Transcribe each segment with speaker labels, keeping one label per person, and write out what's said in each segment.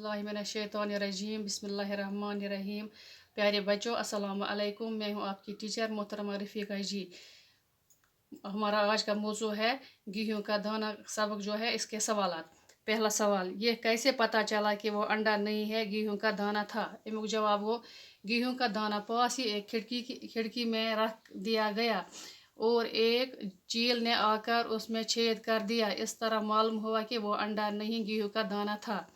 Speaker 1: औज़ुबिल्लाहिमिनश्शैतानिर्रजीम बिस्मिल्लाहिर्रहमानिर्रहीम। प्यारे बच्चों, अस्सलाम वालेकुम। मैं हूँ आपकी टीचर मोहतरमा रफ़ीका जी। हमारा आज का मौजू है गेहूं का दाना। सबक जो है इसके सवालात। पहला सवाल, ये कैसे पता चला कि वो अंडा नहीं है, गेहूं का दाना था? इमुक जवाब हो, गेहूं का दाना पास ही एक खिड़की में रख दिया गया और एक चील ने आकर उसमें छेद कर दिया। इस तरह मालूम हुआ कि वो अंडा नहीं, गेहूं का दाना था।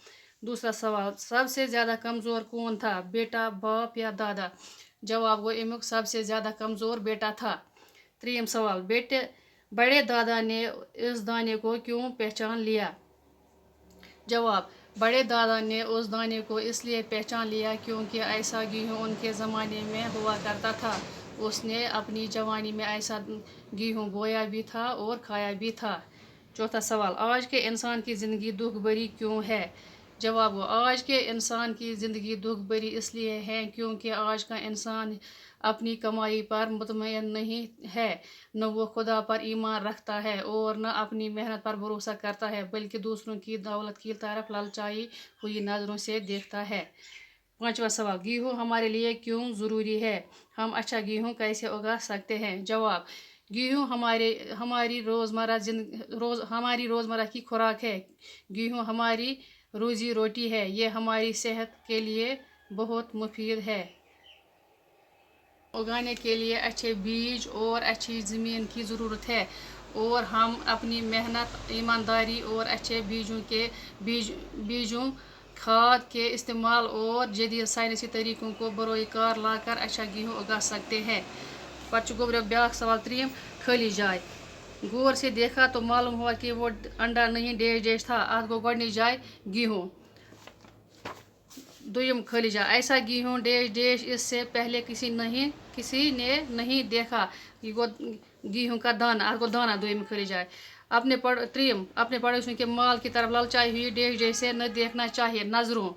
Speaker 1: दूसरा सवाल, सबसे ज़्यादा कमज़ोर कौन था, बेटा, बाप या दादा? जवाब हो, इमुक सबसे ज़्यादा कमज़ोर बेटा था। तीसरा सवाल, बड़े दादा ने इस दाने को क्यों पहचान लिया? जवाब, बड़े दादा ने उस दाने को इसलिए पहचान लिया क्योंकि ऐसा गेहूं उनके ज़माने में हुआ करता था। उसने अपनी जवानी में ऐसा गेहूं बोया भी था और खाया भी था। चौथा सवाल, आज के इंसान की ज़िंदगी दुख भरी क्यों है? जवाब हो, आज के इंसान की ज़िंदगी दुख भरी इसलिए है क्योंकि आज का इंसान अपनी कमाई पर मुतमईन नहीं है, न वो खुदा पर ईमान रखता है और न अपनी मेहनत पर भरोसा करता है, बल्कि दूसरों की दौलत की तरफ ललचाई हुई नज़रों से देखता है। पांचवा सवाल, गेहूँ हमारे लिए क्यों ज़रूरी है? हम अच्छा गेहूँ कैसे उगा सकते हैं? जवाब, गेहूँ हमारी रोज़मर्रा की खुराक है। गेहूँ हमारी रोज़ी रोटी है। ये हमारी सेहत के लिए बहुत मुफीद है। उगाने के लिए अच्छे बीज और अच्छी ज़मीन की ज़रूरत है और हम अपनी मेहनत, ईमानदारी और अच्छे बीजों खाद के इस्तेमाल और जदीद साइंसी तरीक़ों को बरोए कार लाकर अच्छा गेहूँ उगा सकते हैं। पच गोबर ब्याक सवाल त्रीम, खाली जाए। गौर से देखा तो मालूम हुआ कि वो अंडा नहीं, डेश था। आज गो गडनी जाए गेहूँ। दुयम खाली जाए, ऐसा गेहूँ डेश इससे पहले किसी ने नहीं देखा। ये गो गेहूँ का दाना, आज गो दाना। दुयम खाली जाए, अपने पड़ोसियों के माल की तरफ ललचाई हुई डेश जैसे न देखना चाहिए नज़रों।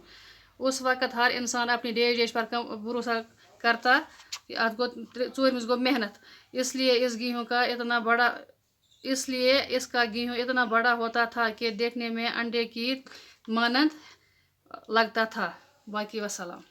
Speaker 1: उस वक़्त हर इंसान अपनी डेश पर भरोसा करता। आज गो चूरमिस गो मेहनत, इसलिए इसका गेहूँ इतना बड़ा होता था कि देखने में अंडे की मानंद लगता था। बाकी वसलाम।